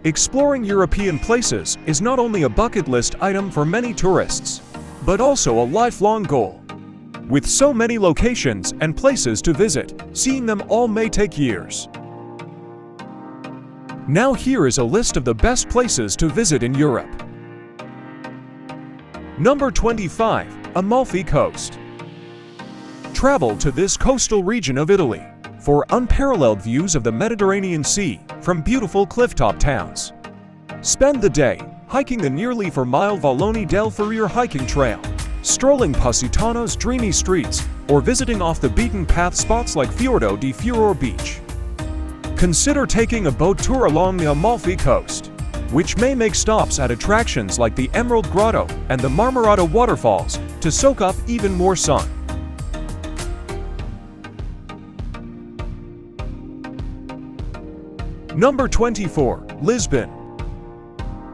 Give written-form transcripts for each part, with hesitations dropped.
Exploring European places is not only a bucket list item for many tourists, but also a lifelong goal. With so many locations and places to visit, seeing them all may take years. Now here is a list of the best places to visit in Europe. Number 25. Amalfi Coast. Travel to this coastal region of Italy for unparalleled views of the Mediterranean Sea from beautiful clifftop towns. Spend the day hiking the nearly 4-mile Vallone del Ferrier hiking trail, strolling Positano's dreamy streets, or visiting off-the-beaten-path spots like Fiordo di Furor Beach. Consider taking a boat tour along the Amalfi Coast, which may make stops at attractions like the Emerald Grotto and the Marmorata waterfalls to soak up even more sun. Number 24. Lisbon.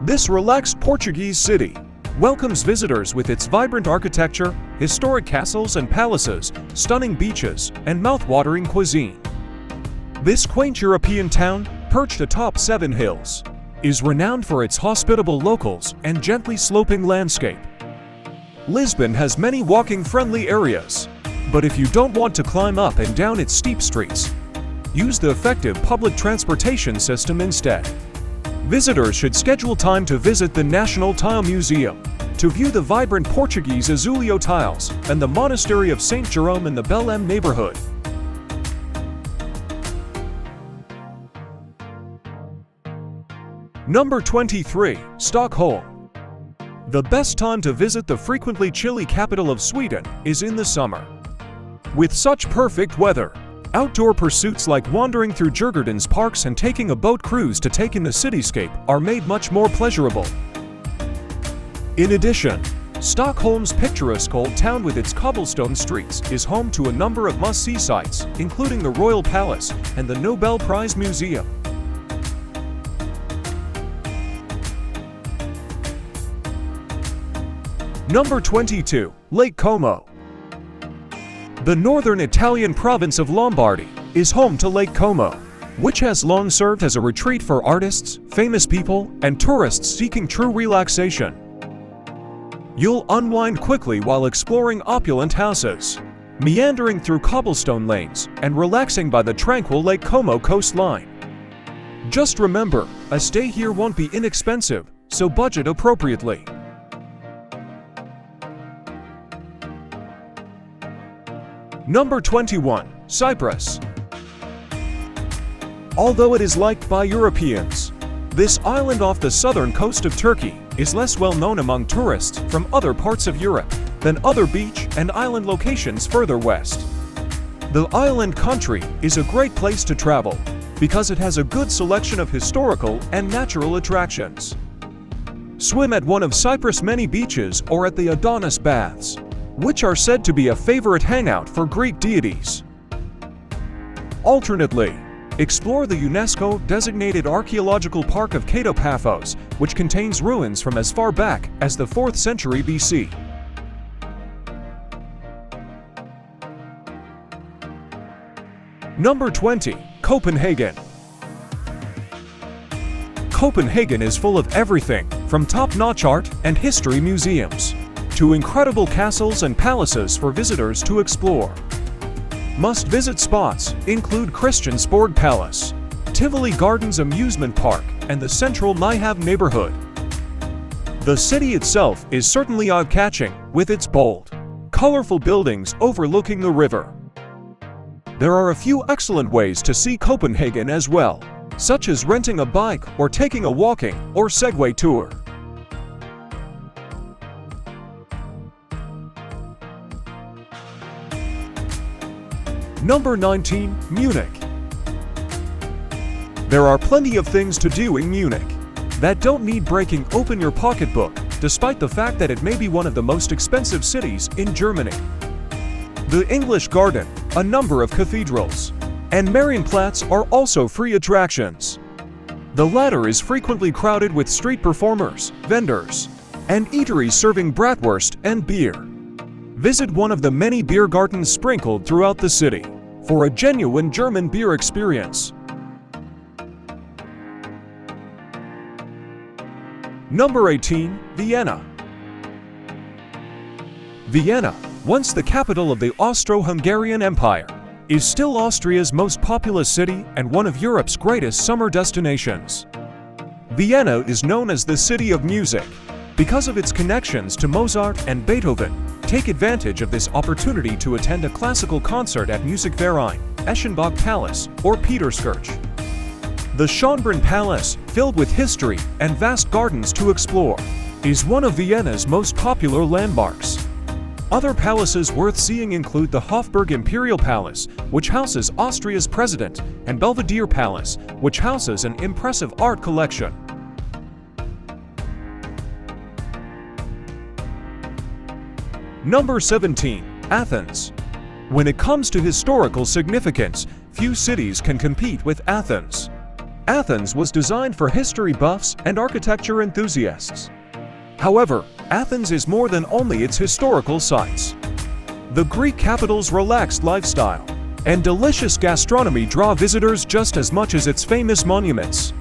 This relaxed Portuguese city welcomes visitors with its vibrant architecture, historic castles and palaces, stunning beaches, and mouth-watering cuisine. This quaint European town, perched atop 7 hills, is renowned for its hospitable locals and gently sloping landscape. Lisbon has many walking-friendly areas, but if you don't want to climb up and down its steep streets, use the effective public transportation system instead. Visitors should schedule time to visit the National Tile Museum, to view the vibrant Portuguese Azuleo tiles and the Monastery of St. Jerome in the Belém neighborhood. Number 23. Stockholm. The best time to visit the frequently chilly capital of Sweden is in the summer. With such perfect weather, outdoor pursuits like wandering through Djurgården's parks and taking a boat cruise to take in the cityscape are made much more pleasurable. In addition, Stockholm's picturesque old town with its cobblestone streets is home to a number of must-see sites, including the Royal Palace and the Nobel Prize Museum. Number 22. Lake Como. The northern Italian province of Lombardy is home to Lake Como, which has long served as a retreat for artists, famous people, and tourists seeking true relaxation. You'll unwind quickly while exploring opulent houses, meandering through cobblestone lanes, and relaxing by the tranquil Lake Como coastline. Just remember, a stay here won't be inexpensive, so budget appropriately. Number 21. Cyprus. Although it is liked by Europeans, this island off the southern coast of Turkey is less well known among tourists from other parts of Europe than other beach and island locations further west. The island country is a great place to travel because it has a good selection of historical and natural attractions. Swim at one of Cyprus' many beaches or at the Adonis Baths, which are said to be a favorite hangout for Greek deities. Alternately, explore the UNESCO-designated archaeological park of Katopaphos, which contains ruins from as far back as the 4th century BC. Number 20. Copenhagen. Copenhagen is full of everything from top-notch art and history museums to incredible castles and palaces for visitors to explore. Must-visit spots include Christiansborg Palace, Tivoli Gardens Amusement Park, and the central Nyhavn neighborhood. The city itself is certainly eye-catching with its bold, colorful buildings overlooking the river. There are a few excellent ways to see Copenhagen as well, such as renting a bike or taking a walking or Segway tour. Number 19. Munich. There are plenty of things to do in Munich that don't need breaking open your pocketbook, despite the fact that it may be one of the most expensive cities in Germany. The English Garden, a number of cathedrals, and Marienplatz are also free attractions. The latter is frequently crowded with street performers, vendors, and eateries serving bratwurst and beer. Visit one of the many beer gardens sprinkled throughout the city for a genuine German beer experience. Number 18. Vienna. Vienna, once the capital of the Austro-Hungarian Empire, is still Austria's most populous city and one of Europe's greatest summer destinations. Vienna is known as the City of Music because of its connections to Mozart and Beethoven. Take advantage of this opportunity to attend a classical concert at Musikverein, Eschenbach Palace, or Peterskirch. The Schönbrunn Palace, filled with history and vast gardens to explore, is one of Vienna's most popular landmarks. Other palaces worth seeing include the Hofburg Imperial Palace, which houses Austria's president, and Belvedere Palace, which houses an impressive art collection. Number 17. Athens. When it comes to historical significance, few cities can compete with Athens. Athens was designed for history buffs and architecture enthusiasts. However, Athens is more than only its historical sites. The Greek capital's relaxed lifestyle and delicious gastronomy draw visitors just as much as its famous monuments.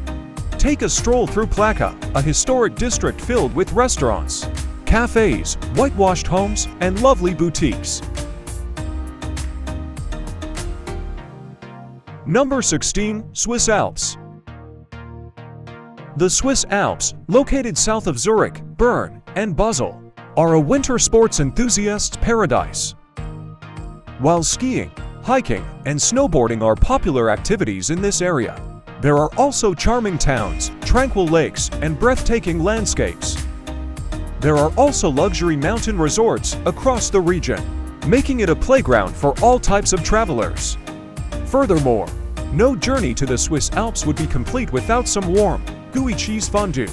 Take a stroll through Plaka, a historic district filled with restaurants, cafes, whitewashed homes, and lovely boutiques. Number 16. Swiss Alps. The Swiss Alps, located south of Zurich, Bern, and Basel, are a winter sports enthusiast's paradise. While skiing, hiking, and snowboarding are popular activities in this area, there are also charming towns, tranquil lakes, and breathtaking landscapes. There are also luxury mountain resorts across the region, making it a playground for all types of travelers. Furthermore, no journey to the Swiss Alps would be complete without some warm, gooey cheese fondue.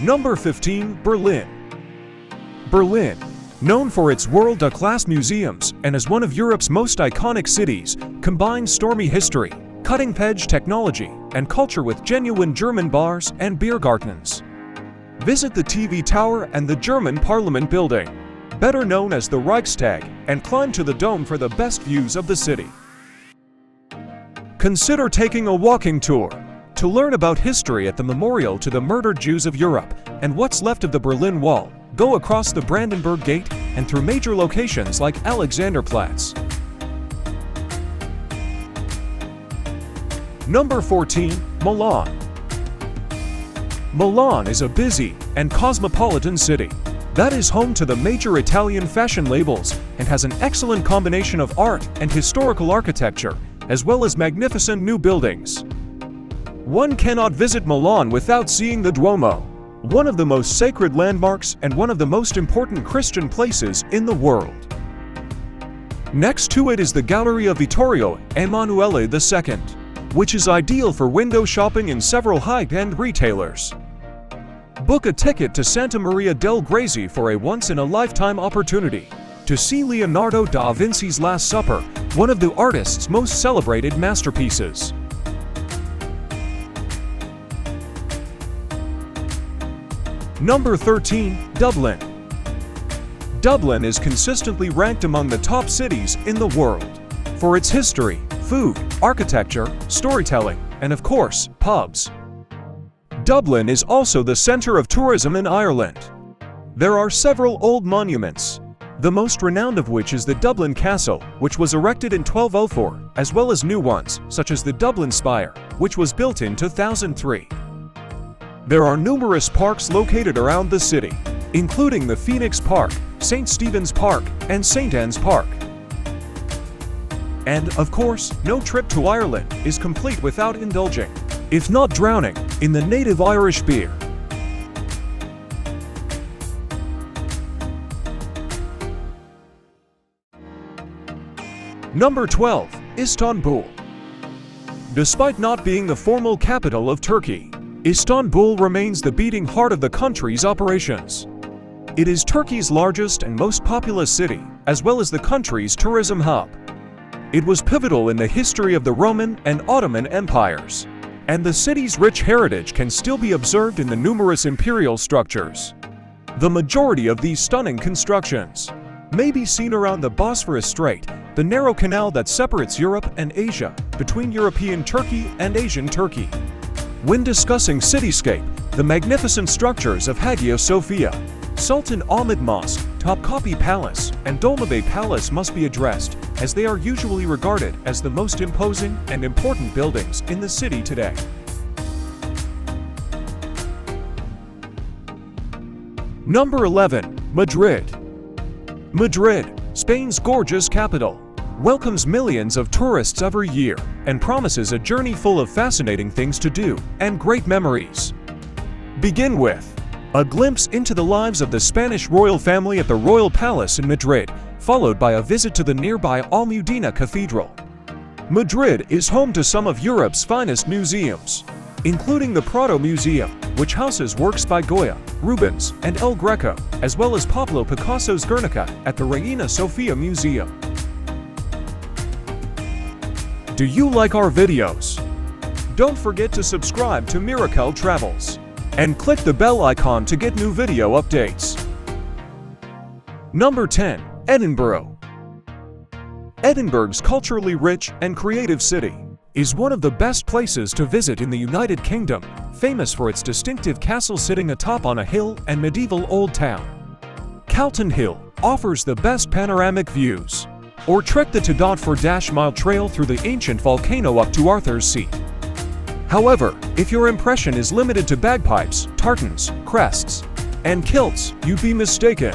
Number 15. Berlin. Berlin, known for its world-class museums and as one of Europe's most iconic cities, combines stormy history, cutting-edge technology, and culture with genuine German bars and beer gardens. Visit the TV Tower and the German Parliament building, better known as the Reichstag, and climb to the dome for the best views of the city. Consider taking a walking tour to learn about history at the memorial to the murdered Jews of Europe and what's left of the Berlin Wall. Go across the Brandenburg Gate and through major locations like Alexanderplatz. Number 14. Milan. Milan is a busy and cosmopolitan city that is home to the major Italian fashion labels and has an excellent combination of art and historical architecture, as well as magnificent new buildings. One cannot visit Milan without seeing the Duomo, one of the most sacred landmarks and one of the most important Christian places in the world. Next to it is the Galleria Vittorio Emanuele II, which is ideal for window shopping in several high-end retailers. Book a ticket to Santa Maria del Grazie for a once-in-a-lifetime opportunity to see Leonardo da Vinci's Last Supper, one of the artist's most celebrated masterpieces. Number 13. Dublin. Dublin is consistently ranked among the top cities in the world for its history, food, architecture, storytelling, and of course, pubs. Dublin is also the center of tourism in Ireland. There are several old monuments, the most renowned of which is the Dublin Castle, which was erected in 1204, as well as new ones, such as the Dublin Spire, which was built in 2003. There are numerous parks located around the city, including the Phoenix Park, St. Stephen's Park, and St. Anne's Park. And, of course, no trip to Ireland is complete without indulging, if not drowning, in the native Irish beer. Number 12. Istanbul. Despite not being the formal capital of Turkey, Istanbul remains the beating heart of the country's operations. It is Turkey's largest and most populous city, as well as the country's tourism hub. It was pivotal in the history of the Roman and Ottoman empires, and the city's rich heritage can still be observed in the numerous imperial structures. The majority of these stunning constructions may be seen around the Bosphorus Strait the narrow canal that separates Europe and Asia, between European Turkey and Asian Turkey. When discussing cityscape, the magnificent structures of Hagia Sophia, Sultan Ahmed Mosque, Topkapi Palace, and Dolmabahce Palace must be addressed, as they are usually regarded as the most imposing and important buildings in the city today. Number 11. Madrid. Madrid, Spain's gorgeous capital, welcomes millions of tourists every year and promises a journey full of fascinating things to do and great memories. Begin with a glimpse into the lives of the Spanish royal family at the Royal Palace in Madrid, followed by a visit to the nearby Almudena Cathedral. Madrid is home to some of Europe's finest museums, including the Prado Museum, which houses works by Goya, Rubens, and El Greco, as well as Pablo Picasso's Guernica at the Reina Sofia Museum. Do you like our videos? Don't forget to subscribe to Mirakel Travels and click the bell icon to get new video updates. Number 10. Edinburgh. Edinburgh's culturally rich and creative city is one of the best places to visit in the United Kingdom, famous for its distinctive castle sitting atop on a hill and medieval old town. Calton Hill offers the best panoramic views, or trek the Tadot-4-Mile trail through the ancient volcano up to Arthur's Seat. However, if your impression is limited to bagpipes, tartans, crests, and kilts, you'd be mistaken.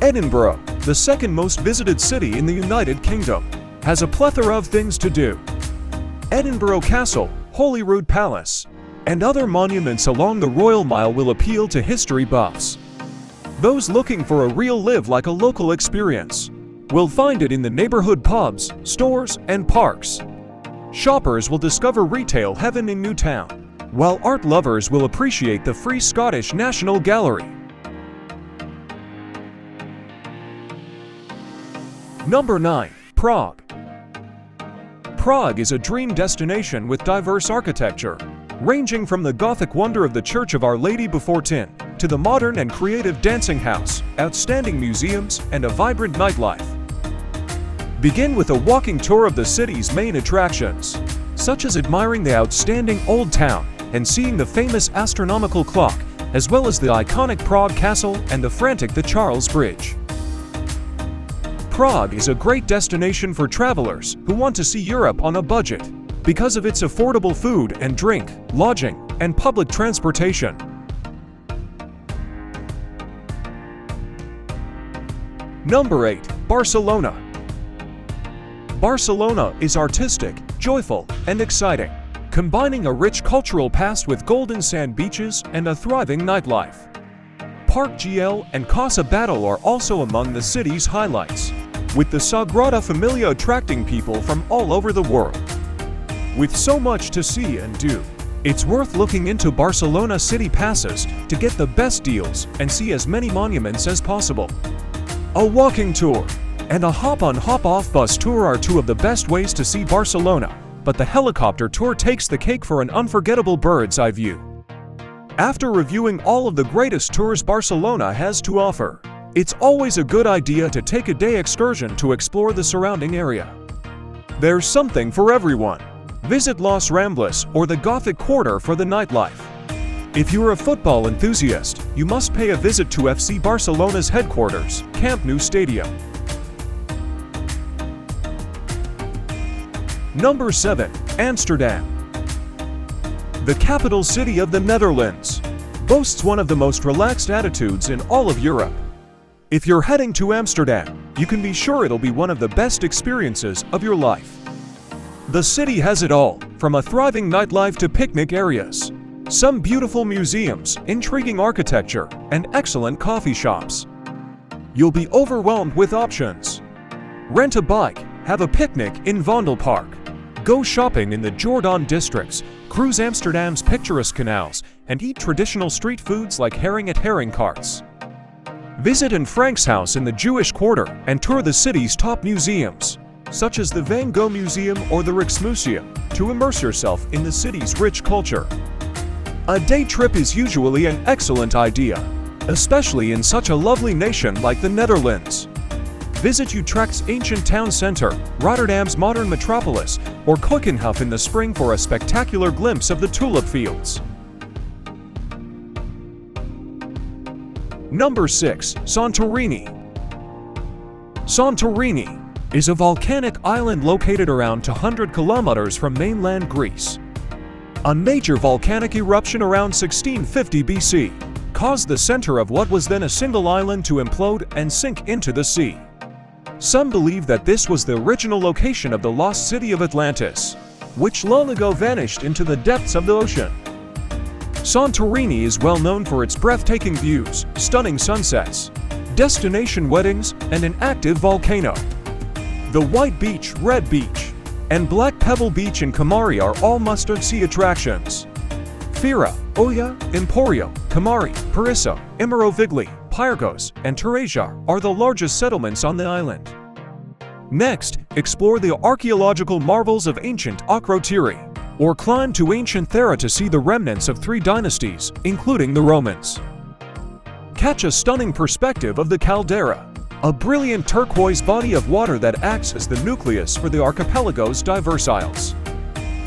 Edinburgh, the second most visited city in the United Kingdom, has a plethora of things to do. Edinburgh Castle, Holyrood Palace, and other monuments along the Royal Mile will appeal to history buffs. Those looking for a real live-like-a-local experience will find it in the neighborhood pubs, stores, and parks. Shoppers will discover retail heaven in Newtown, while art lovers will appreciate the Free Scottish National Gallery. Number 9. Prague. Prague is a dream destination with diverse architecture, ranging from the Gothic wonder of the Church of Our Lady Before Tin to the modern and creative dancing house, outstanding museums, and a vibrant nightlife. Begin with a walking tour of the city's main attractions, such as admiring the outstanding Old Town and seeing the famous astronomical clock, as well as the iconic Prague Castle and the frantic The Charles Bridge. Prague is a great destination for travelers who want to see Europe on a budget because of its affordable food and drink, lodging, and public transportation. Number 8. Barcelona. Barcelona is artistic, joyful, and exciting, combining a rich cultural past with golden sand beaches and a thriving nightlife. Parc Güell and Casa Batlle are also among the city's highlights, with the Sagrada Familia attracting people from all over the world. With so much to see and do, it's worth looking into Barcelona city passes to get the best deals and see as many monuments as possible. A walking tour and a hop-on hop-off bus tour are two of the best ways to see Barcelona, but the helicopter tour takes the cake for an unforgettable bird's-eye view. After reviewing all of the greatest tours Barcelona has to offer, it's always a good idea to take a day excursion to explore the surrounding area. There's something for everyone. Visit Los Ramblas or the Gothic Quarter for the nightlife. If you're a football enthusiast, you must pay a visit to FC Barcelona's headquarters, Camp Nou Stadium. Number 7. Amsterdam. The capital city of the Netherlands boasts one of the most relaxed attitudes in all of Europe. If you're heading to Amsterdam, you can be sure it'll be one of the best experiences of your life. The city has it all, from a thriving nightlife to picnic areas, some beautiful museums, intriguing architecture, and excellent coffee shops. You'll be overwhelmed with options. Rent a bike, have a picnic in Vondelpark, go shopping in the Jordaan districts, cruise Amsterdam's picturesque canals, and eat traditional street foods like herring at herring carts. Visit Anne Frank's house in the Jewish Quarter and tour the city's top museums, such as the Van Gogh Museum or the Rijksmuseum, to immerse yourself in the city's rich culture. A day trip is usually an excellent idea, especially in such a lovely nation like the Netherlands. Visit Utrecht's ancient town centre, Rotterdam's modern metropolis, or Copenhagen in the spring for a spectacular glimpse of the tulip fields. Number 6. Santorini. Santorini is a volcanic island located around 200 kilometers from mainland Greece. A major volcanic eruption around 1650 BC caused the center of what was then a single island to implode and sink into the sea. Some believe that this was the original location of the lost city of Atlantis, which long ago vanished into the depths of the ocean. Santorini is well known for its breathtaking views, stunning sunsets, destination weddings, and an active volcano. The White Beach, Red Beach, and Black Pebble Beach in Kamari are all must-see attractions. Fira, Oya, Emporio, Kamari, Pariso, Imirovigli, Pyrgos, and Teresia are the largest settlements on the island. Next, explore the archaeological marvels of ancient Akrotiri, or climb to ancient Thera to see the remnants of 3 dynasties, including the Romans. Catch a stunning perspective of the caldera, a brilliant turquoise body of water that acts as the nucleus for the archipelago's diverse isles.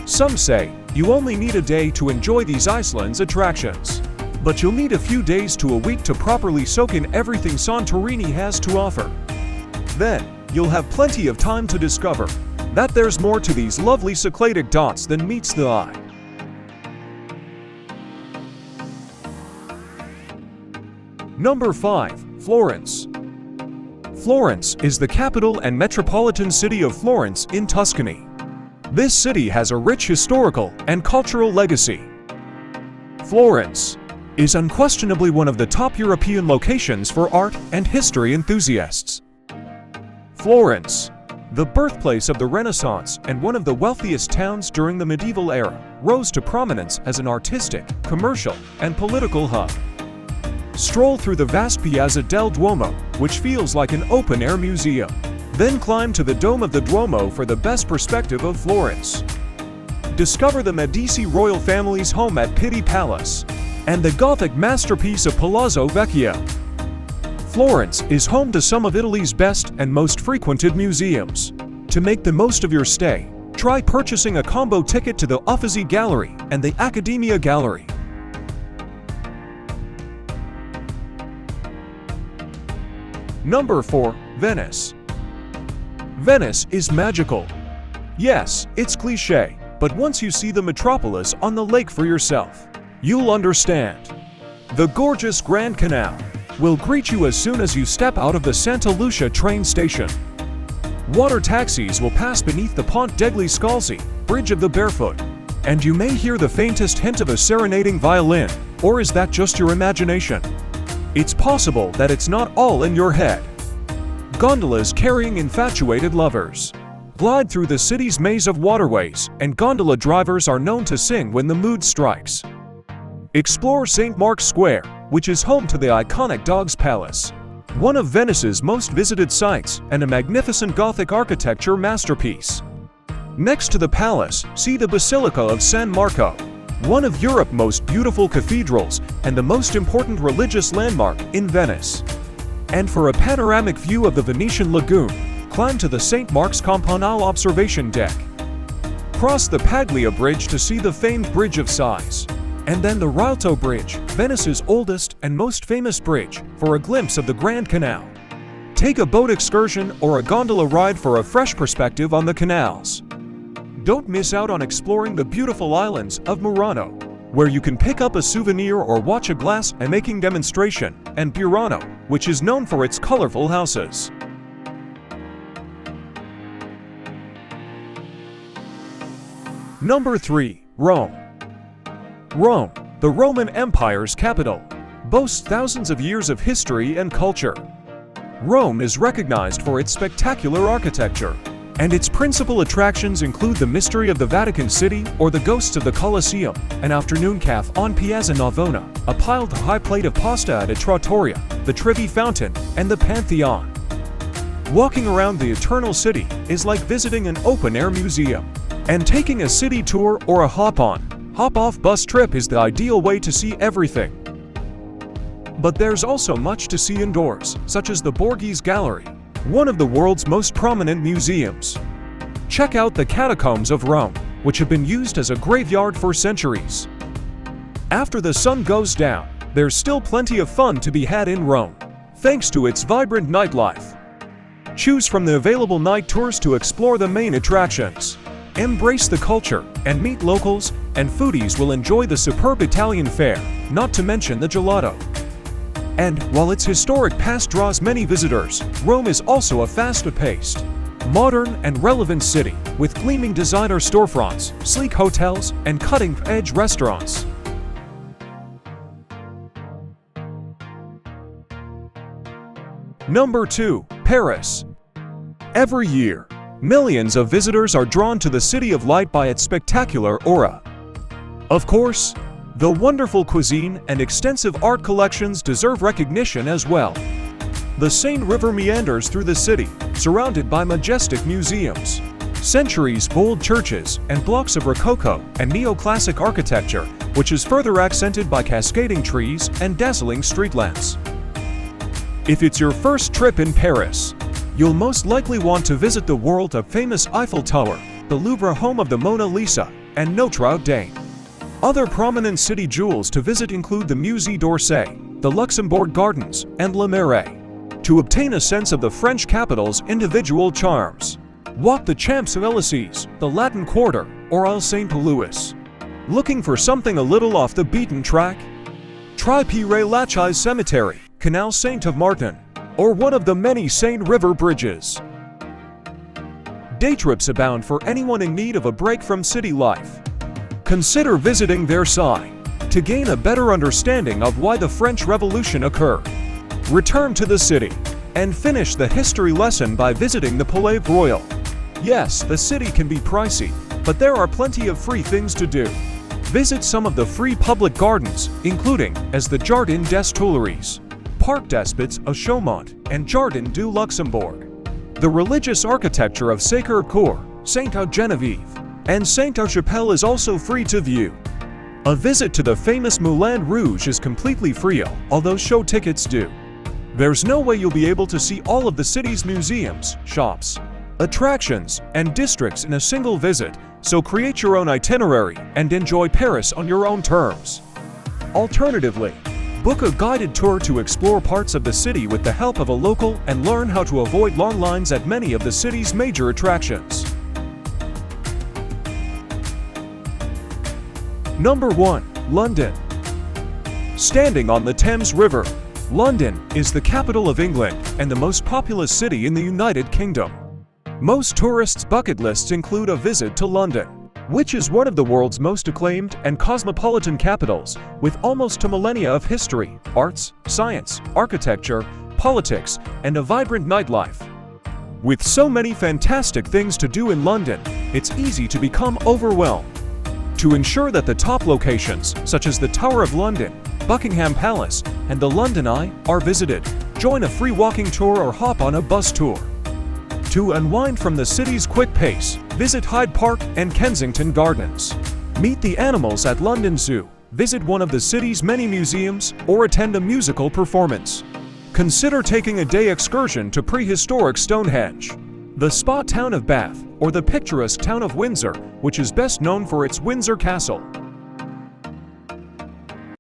Some say you only need a day to enjoy these Iceland's attractions, but you'll need a few days to a week to properly soak in everything Santorini has to offer. Then, you'll have plenty of time to discover that there's more to these lovely Cycladic dots than meets the eye. Number 5. Florence. Florence is the capital and metropolitan city of Florence in Tuscany. This city has a rich historical and cultural legacy. Florence is unquestionably one of the top European locations for art and history enthusiasts. Florence, the birthplace of the Renaissance and one of the wealthiest towns during the medieval era, rose to prominence as an artistic, commercial, and political hub. Stroll through the vast Piazza del Duomo, which feels like an open-air museum. Then climb to the Dome of the Duomo for the best perspective of Florence. Discover the Medici royal family's home at Pitti Palace and the Gothic masterpiece of Palazzo Vecchio. Florence is home to some of Italy's best and most frequented museums. To make the most of your stay, try purchasing a combo ticket to the Uffizi Gallery and the Accademia Gallery. Number 4. Venice. Venice is magical. Yes, it's cliché, but once you see the metropolis on the lake for yourself, you'll understand. The gorgeous Grand Canal will greet you as soon as you step out of the Santa Lucia train station. Water taxis will pass beneath the Ponte degli Scalzi, Bridge of the Barefoot, and you may hear the faintest hint of a serenading violin, or is that just your imagination? It's possible that it's not all in your head. Gondolas carrying infatuated lovers glide through the city's maze of waterways, and gondola drivers are known to sing when the mood strikes. Explore St. Mark's Square, which is home to the iconic Dogs Palace, one of Venice's most visited sites and a magnificent Gothic architecture masterpiece. Next to the palace, see the Basilica of San Marco, one of Europe's most beautiful cathedrals and the most important religious landmark in Venice. And for a panoramic view of the Venetian lagoon, climb to the St. Mark's Campanile observation deck. Cross the Paglia Bridge to see the famed Bridge of Sighs, and then the Rialto Bridge, Venice's oldest and most famous bridge, for a glimpse of the Grand Canal. Take a boat excursion or a gondola ride for a fresh perspective on the canals. Don't miss out on exploring the beautiful islands of Murano, where you can pick up a souvenir or watch a glass making demonstration, and Burano, which is known for its colorful houses. Number 3. Rome. Rome, the Roman Empire's capital, boasts thousands of years of history and culture. Rome is recognized for its spectacular architecture, and its principal attractions include the Mystery of the Vatican City or the Ghosts of the Colosseum, an afternoon cafe on Piazza Navona, a piled-high plate of pasta at a trattoria, the Trevi Fountain, and the Pantheon. Walking around the Eternal City is like visiting an open-air museum, and taking a city tour or a hop-on, hop-off bus trip is the ideal way to see everything. But there's also much to see indoors, such as the Borghese Gallery, one of the world's most prominent museums. Check out the catacombs of Rome, which have been used as a graveyard for centuries. After the sun goes down, there's still plenty of fun to be had in Rome, thanks to its vibrant nightlife. Choose from the available night tours to explore the main attractions. Embrace the culture and meet locals, and foodies will enjoy the superb Italian fare, not to mention the gelato. And while its historic past draws many visitors, Rome is also a fast-paced, modern and relevant city with gleaming designer storefronts, sleek hotels, and cutting-edge restaurants. Number 2. Paris. Every year, millions of visitors are drawn to the City of Light by its spectacular aura. Of course, the wonderful cuisine and extensive art collections deserve recognition as well. The Seine River meanders through the city, surrounded by majestic museums, centuries-old churches, and blocks of Rococo and neoclassic architecture, which is further accented by cascading trees and dazzling street lamps. If it's your first trip in Paris, you'll most likely want to visit the world-famous Eiffel Tower, the Louvre home of the Mona Lisa, and Notre Dame. Other prominent city jewels to visit include the Musée d'Orsay, the Luxembourg Gardens, and Le Marais. To obtain a sense of the French capital's individual charms, walk the Champs-Élysées, the Latin Quarter, or Ile Saint-Louis. Looking for something a little off the beaten track? Try Père-Lachaise Cemetery, Canal Saint-Martin, or one of the many Seine River bridges. Day trips abound for anyone in need of a break from city life. Consider visiting Versailles to gain a better understanding of why the French Revolution occurred. Return to the city and finish the history lesson by visiting the Palais Royal. Yes, the city can be pricey, but there are plenty of free things to do. Visit some of the free public gardens, including as the Jardin des Tuileries, Parc des Bits of Chaumont, and Jardin du Luxembourg. The religious architecture of Sacré-Cœur, Sainte-Geneviève, and Sainte-Chapelle is also free to view. A visit to the famous Moulin Rouge is completely free, although show tickets do. There's no way you'll be able to see all of the city's museums, shops, attractions, and districts in a single visit, so create your own itinerary and enjoy Paris on your own terms. Alternatively, book a guided tour to explore parts of the city with the help of a local and learn how to avoid long lines at many of the city's major attractions. Number 1. London. Standing on the Thames River, London is the capital of England and the most populous city in the United Kingdom. Most tourists' bucket lists include a visit to London, which is one of the world's most acclaimed and cosmopolitan capitals, with almost a millennia of history, arts, science, architecture, politics, and a vibrant nightlife. With so many fantastic things to do in London, it's easy to become overwhelmed. To ensure that the top locations, such as the Tower of London, Buckingham Palace, and the London Eye, are visited, join a free walking tour or hop on a bus tour. To unwind from the city's quick pace, visit Hyde Park and Kensington Gardens. Meet the animals at London Zoo, visit one of the city's many museums, or attend a musical performance. Consider taking a day excursion to prehistoric Stonehenge, the spa town of Bath, or the picturesque town of Windsor, which is best known for its Windsor Castle.